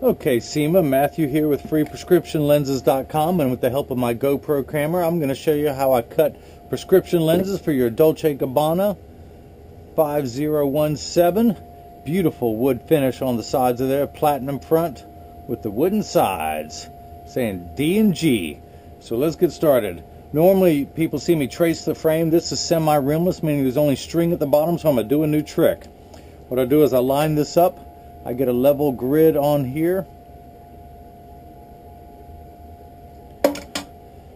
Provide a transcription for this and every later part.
Okay, Seima, Matthew here with freeprescriptionlenses.com, and with the help of my GoPro camera, I'm going to show you how I cut prescription lenses for your Dolce Gabbana 5017. Beautiful wood finish on the sides of there, platinum front with the wooden sides, saying D and G. So let's get started. Normally people see me trace the frame. This is semi-rimless, meaning there's only string at the bottom, so I'm going to do a new trick. What I do is I line this up. I get a level grid on here.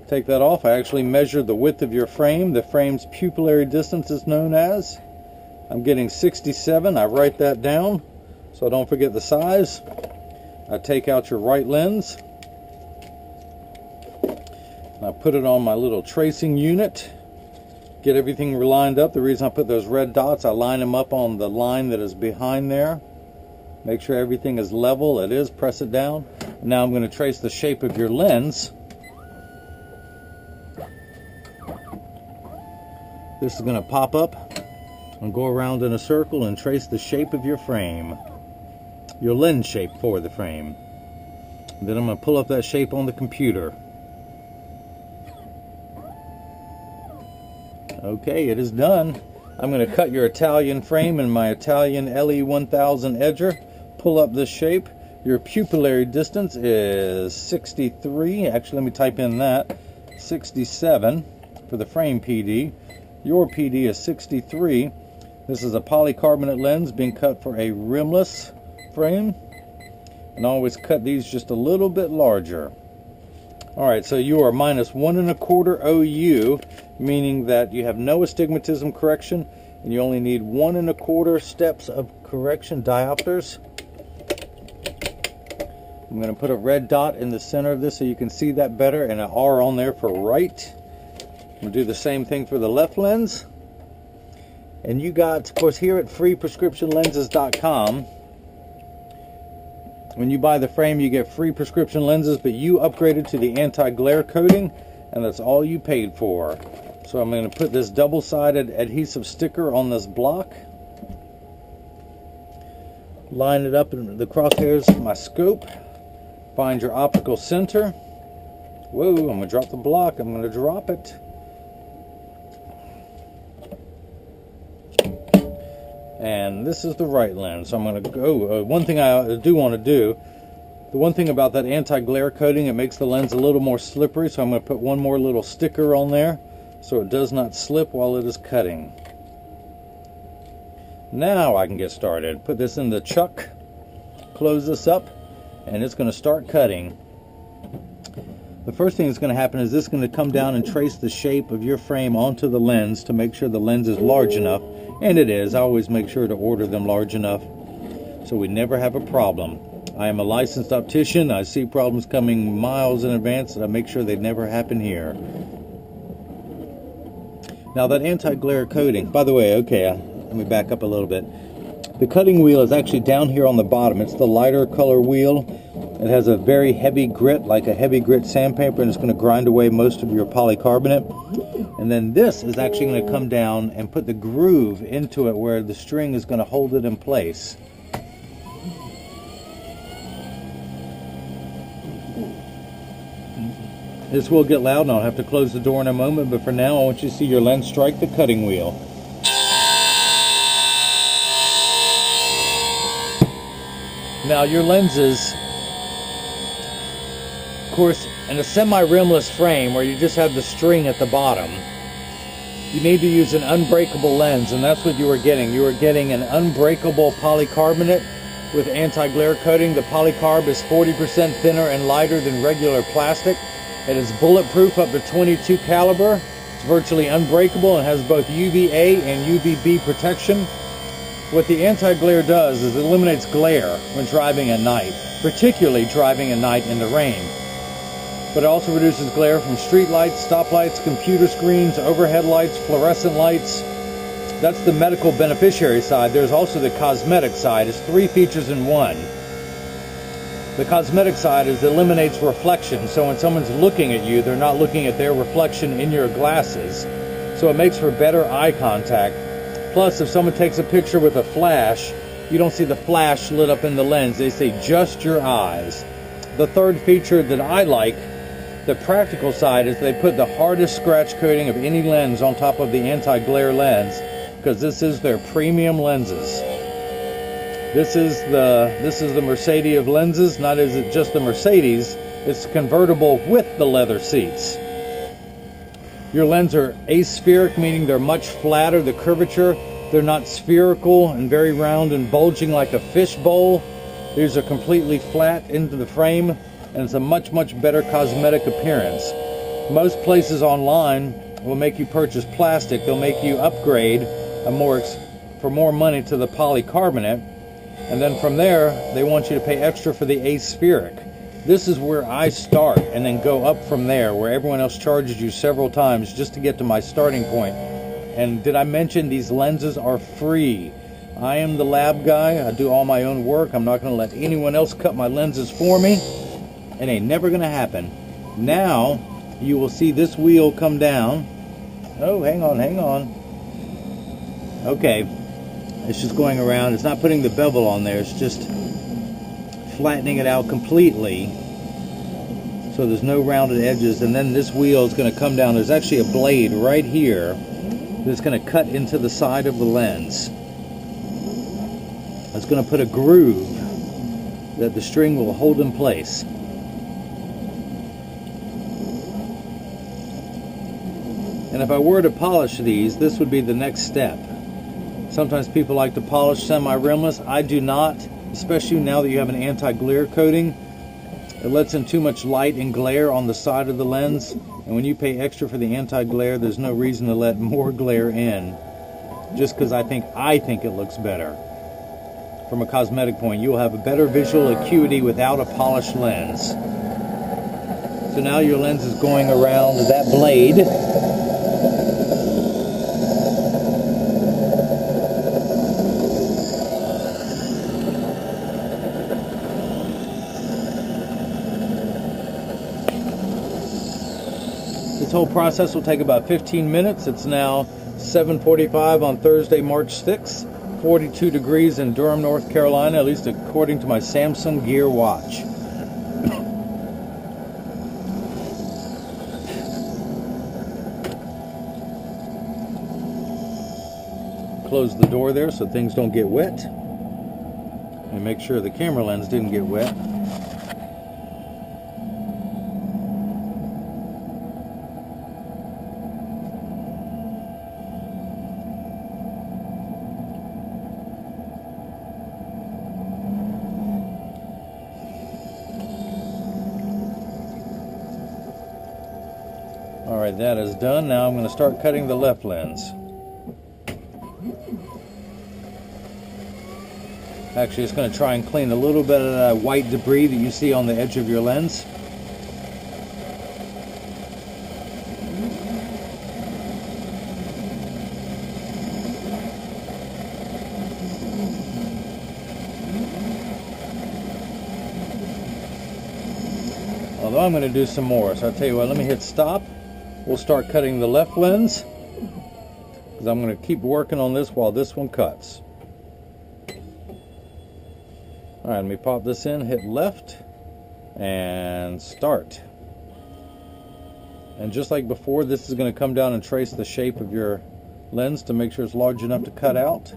Take that off. I actually measured the width of your frame. The frame's pupillary distance is known as. I'm getting 67. I write that down so I don't forget the size. I take out your right lens. I put it on my little tracing unit. Get everything lined up. The reason I put those red dots, I line them up on the line that is behind there. Make sure everything is level. It is. Press it down. Now I'm going to trace the shape of your lens. This is going to pop up and go around in a circle and trace the shape of your frame. Your lens shape for the frame. And then I'm going to pull up that shape on the computer. Okay, it is done. I'm going to cut your Italian frame in my Italian LE1000 edger. Pull up this shape. Your pupillary distance is 63. Actually, let me type in that. 67 for the frame PD. Your PD is 63. This is a polycarbonate lens being cut for a rimless frame. And I always cut these just a little bit larger. Alright, so you are minus 1 1/4 OU, meaning that you have no astigmatism correction, and you only need 1 1/4 steps of correction diopters. I'm going to put a red dot in the center of this so you can see that better, and an R on there for right. We'll do the same thing for the left lens. And you got, of course, here at freeprescriptionlenses.com, when you buy the frame, you get free prescription lenses, but you upgraded to the anti-glare coating, and that's all you paid for. So I'm going to put this double-sided adhesive sticker on this block. Line it up in the crosshairs of my scope. Find your optical center. Whoa, I'm going to drop the block. I'm going to drop it. And this is the right lens. So I'm going to go. One thing I do want to do, the one thing about that anti-glare coating, it makes the lens a little more slippery. So I'm going to put one more little sticker on there so it does not slip while it is cutting. Now I can get started. Put this in the chuck, close this up, and it's going to start cutting. The first thing that's going to happen is this is going to come down and trace the shape of your frame onto the lens to make sure the lens is large enough. And it is. I always make sure to order them large enough so we never have a problem. I am a licensed optician. I see problems coming miles in advance, and I make sure they never happen here. Now that anti-glare coating, by the way, okay, let me back up a little bit. The cutting wheel is actually down here on the bottom. It's the lighter color wheel. It has a very heavy grit, like a heavy grit sandpaper, and it's going to grind away most of your polycarbonate. And then this is actually going to come down and put the groove into it where the string is going to hold it in place. This will get loud and I'll have to close the door in a moment, but for now I want you to see your lens strike the cutting wheel. Now your lenses, of course, in a semi-rimless frame where you just have the string at the bottom, you need to use an unbreakable lens, and that's what you are getting. You are getting an unbreakable polycarbonate with anti-glare coating. The polycarb is 40% thinner and lighter than regular plastic. It is bulletproof up to 22 caliber. It's virtually unbreakable and has both UVA and UVB protection. What the anti-glare does is it eliminates glare when driving at night, particularly driving at night in the rain. But it also reduces glare from street lights, stoplights, computer screens, overhead lights, fluorescent lights. That's the medical beneficiary side. There's also the cosmetic side. It's 3 features in one. The cosmetic side is it eliminates reflection, so when someone's looking at you, they're not looking at their reflection in your glasses. So it makes for better eye contact. Plus, if someone takes a picture with a flash, you don't see the flash lit up in the lens. They say just your eyes. The third feature that I like, the practical side, is they put the hardest scratch coating of any lens on top of the anti-glare lens, because this is their premium lenses. This is the Mercedes of lenses. Not is it just the Mercedes, it's convertible with the leather seats. Your lenses are aspheric, meaning they're much flatter, the curvature. They're not spherical and very round and bulging like a fish bowl. These are completely flat into the frame, and it's a much, much better cosmetic appearance. Most places online will make you purchase plastic. They'll make you upgrade for more money to the polycarbonate, and then from there, they want you to pay extra for the aspheric. This is where I start, and then go up from there, where everyone else charges you several times just to get to my starting point. And did I mention these lenses are free? I am the lab guy. I do all my own work. I'm not going to let anyone else cut my lenses for me. It ain't never going to happen. Now, you will see this wheel come down. Oh, hang on. Okay. It's just going around. It's not putting the bevel on there. It's just flattening it out completely. So there's no rounded edges. And then this wheel is going to come down. There's actually a blade right here that's going to cut into the side of the lens. It's going to put a groove that the string will hold in place. And if I were to polish these, this would be the next step. Sometimes people like to polish semi-rimless. I do not, especially now that you have an anti-glare coating. It lets in too much light and glare on the side of the lens, and when you pay extra for the anti-glare, there's no reason to let more glare in, just because I think it looks better. From a cosmetic point, you'll have a better visual acuity without a polished lens. So now your lens is going around that blade. This whole process will take about 15 minutes. It's now 7:45 on Thursday, March 6th. 42 degrees in Durham, North Carolina, at least according to my Samsung Gear watch. Close the door there so things don't get wet. And make sure the camera lens didn't get wet. Alright, that is done. Now I'm going to start cutting the left lens. Actually, it's going to try and clean a little bit of that white debris that you see on the edge of your lens. Although I'm going to do some more, so I'll tell you what, let me hit stop. We'll start cutting the left lens, because I'm going to keep working on this while this one cuts. Alright, let me pop this in, hit left, and start. And just like before, this is going to come down and trace the shape of your lens to make sure it's large enough to cut out.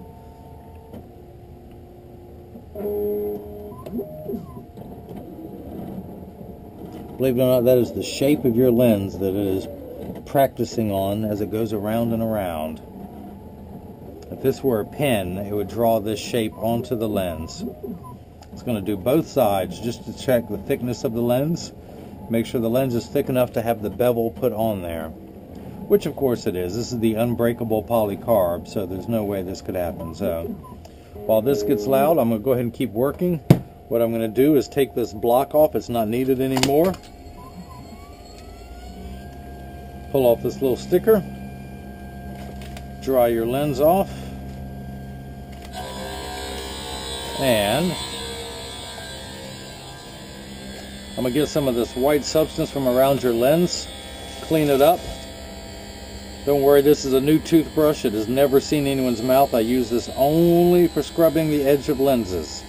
Believe it or not, that is the shape of your lens that it is practicing on as it goes around and around. If this were a pen, it would draw this shape onto the lens. It's going to do both sides just to check the thickness of the lens. Make sure the lens is thick enough to have the bevel put on there. Which of course it is. This is the unbreakable polycarb, so there's no way this could happen. So while this gets loud, I'm going to go ahead and keep working. What I'm going to do is take this block off. It's not needed anymore. Pull off this little sticker. Dry your lens off. And I'm going to get some of this white substance from around your lens. Clean it up. Don't worry, this is a new toothbrush. It has never seen anyone's mouth. I use this only for scrubbing the edge of lenses.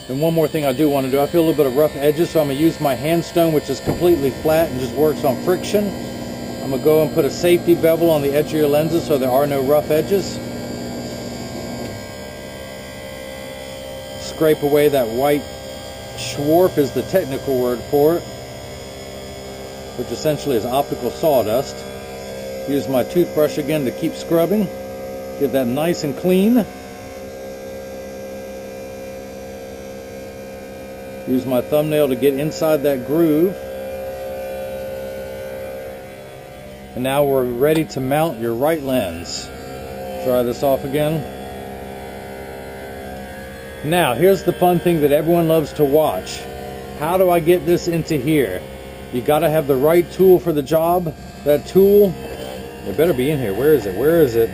And one more thing I do want to do, I feel a little bit of rough edges, so I'm going to use my hand stone, which is completely flat and just works on friction. I'm going to go and put a safety bevel on the edge of your lenses so there are no rough edges. Scrape away that white Schwarf is the technical word for it, which essentially is optical sawdust. Use my toothbrush again to keep scrubbing. Get that nice and clean. Use my thumbnail to get inside that groove. And now we're ready to mount your right lens. Try this off again. Now, here's the fun thing that everyone loves to watch. How do I get this into here? You gotta have the right tool for the job. That tool, it better be in here. Where is it? Where is it?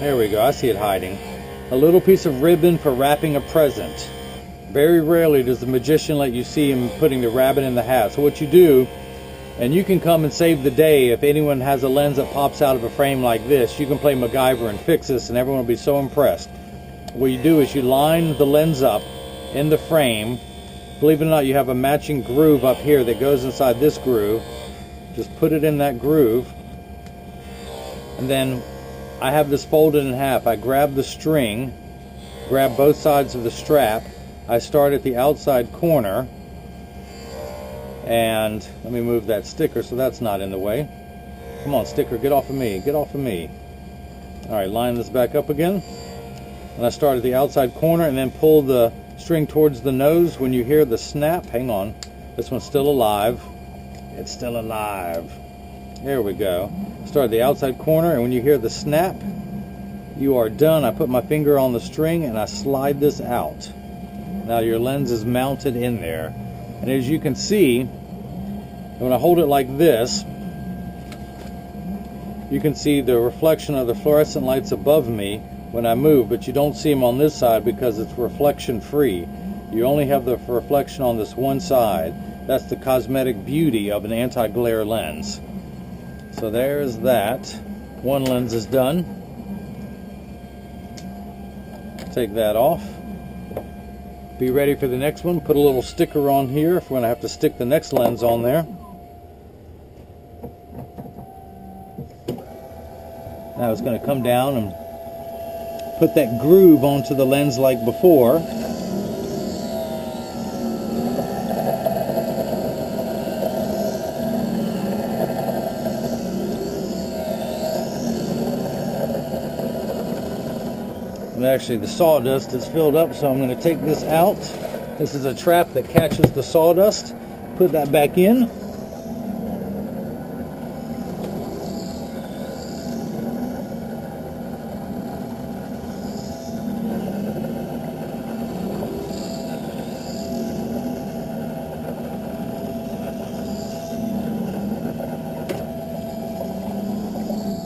There we go, I see it hiding. A little piece of ribbon for wrapping a present. Very rarely does the magician let you see him putting the rabbit in the hat. So what you do, and you can come and save the day if anyone has a lens that pops out of a frame like this, you can play MacGyver and fix this and everyone will be so impressed. What you do is you line the lens up in the frame. Believe it or not, you have a matching groove up here that goes inside this groove. Just put it in that groove. And then I have this folded in half. I grab the string, grab both sides of the strap. I start at the outside corner. And let me move that sticker so that's not in the way. Come on, sticker, get off of me. Get off of me. Alright, line this back up again. And I start at the outside corner and then pull the string towards the nose. When you hear the snap, hang on, this one's still alive. It's still alive. There we go. Start at the outside corner, and when you hear the snap, you are done. I put my finger on the string and I slide this out. Now your lens is mounted in there. And as you can see, when I hold it like this, you can see the reflection of the fluorescent lights above me when I move, but you don't see them on this side because it's reflection free. You only have the reflection on this one side. That's the cosmetic beauty of an anti-glare lens. So there's that. One lens is done. Take that off. Be ready for the next one. Put a little sticker on here if we're going to have to stick the next lens on there. Now it's going to come down and put that groove onto the lens like before. And actually the sawdust is filled up, so I'm going to take this out. This is a trap that catches the sawdust. Put that back in.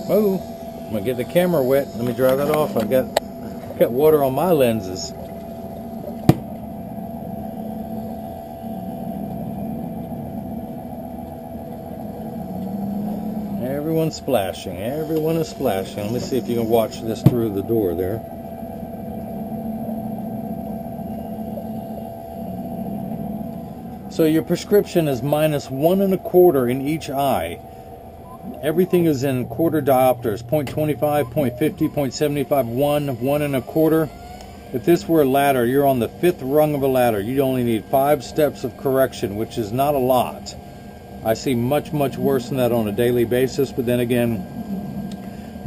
Oh, I'm gonna get the camera wet. Let me dry that off. I've got water on my lenses. Everyone's splashing. Everyone is splashing. Let me see if you can watch this through the door there. So your prescription is -1 1/4 in each eye. Everything is in quarter diopters, 0.25, 0.50, 0.75, 1, 1 1/4. If this were a ladder, you're on the 5th rung of a ladder. You only need 5 steps of correction, which is not a lot. I see much, much worse than that on a daily basis, but then again,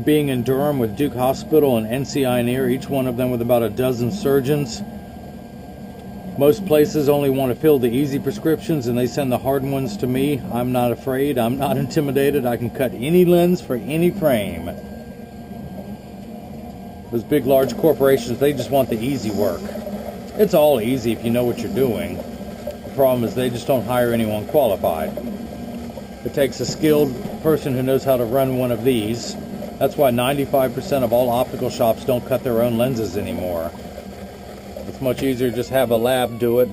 being in Durham with Duke Hospital and NCI near, each one of them with about a dozen surgeons, most places only want to fill the easy prescriptions and they send the hard ones to me. I'm not afraid. I'm not intimidated. I can cut any lens for any frame. Those big, large corporations, they just want the easy work. It's all easy if you know what you're doing. The problem is they just don't hire anyone qualified. It takes a skilled person who knows how to run one of these. That's why 95% of all optical shops don't cut their own lenses anymore. It's much easier to just have a lab do it,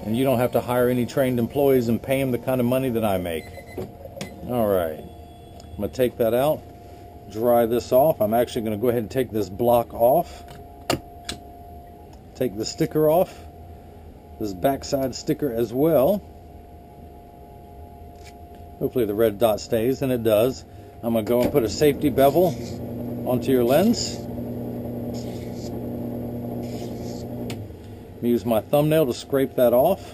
and you don't have to hire any trained employees and pay them the kind of money that I make. Alright, I'm going to take that out, dry this off. I'm actually going to go ahead and take this block off. Take the sticker off, this backside sticker as well. Hopefully the red dot stays, and it does. I'm going to go and put a safety bevel onto your lens. Use my thumbnail to scrape that off.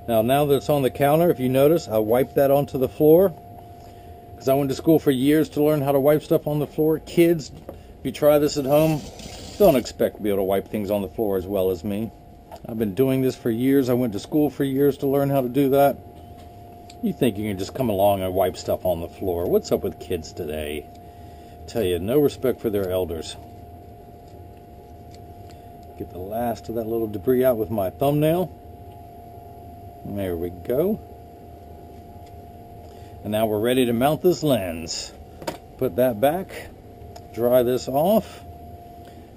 Now that it's on the counter, if you notice, I wiped that onto the floor because I went to school for years to learn how to wipe stuff on the floor. Kids, if you try this at home, don't expect to be able to wipe things on the floor as well as me. I've been doing this for years. I went to school for years to learn how to do that. You think you can just come along and wipe stuff on the floor? What's up with kids today? I tell you, no respect for their elders. Get the last of that little debris out with my thumbnail. There we go. And now we're ready to mount this lens. Put that back, dry this off,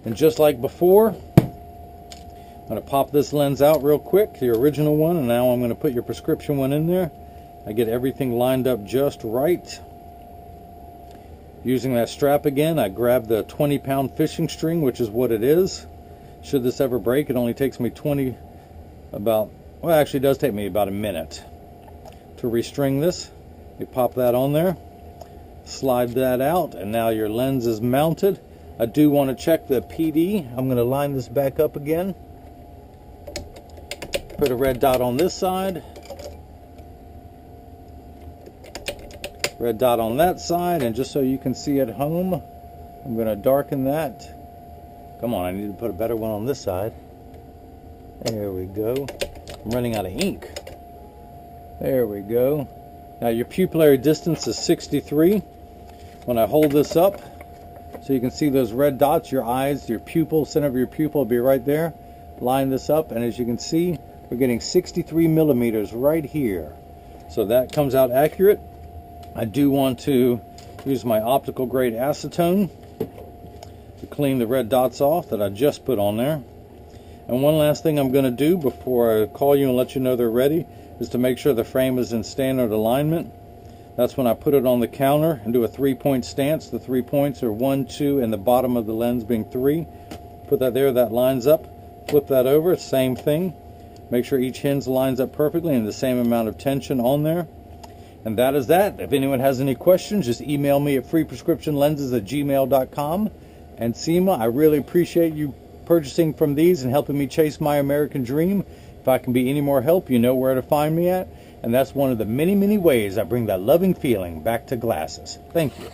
and just like before, I'm going to pop this lens out real quick, the original one, and now I'm going to put your prescription one in there. I get everything lined up just right. Using that strap again, I grab the 20-pound fishing string, which is what it is. Should this ever break, it only takes me well, actually it does take me about a minute to restring this. You pop that on there, slide that out, and now your lens is mounted. I do want to check the PD. I'm going to line this back up again. Put a red dot on this side. Red dot on that side, and just so you can see at home, I'm going to darken that. Come on, I need to put a better one on this side. There we go. I'm running out of ink. There we go. Now your pupillary distance is 63. When I hold this up, so you can see those red dots, your eyes, your pupil, center of your pupil will be right there. Line this up, and as you can see, we're getting 63 millimeters right here. So that comes out accurate. I do want to use my optical grade acetone to clean the red dots off that I just put on there. And one last thing I'm going to do before I call you and let you know they're ready is to make sure the frame is in standard alignment. That's when I put it on the counter and do a 3-point stance. The 3 points are 1, 2, and the bottom of the lens being 3. Put that there, that lines up. Flip that over, same thing. Make sure each hinge lines up perfectly and the same amount of tension on there. And that is that. If anyone has any questions, just email me at freeprescriptionlenses@gmail.com. And Seima, I really appreciate you purchasing from these and helping me chase my American dream. If I can be any more help, you know where to find me at. And that's one of the many, many ways I bring that loving feeling back to glasses. Thank you.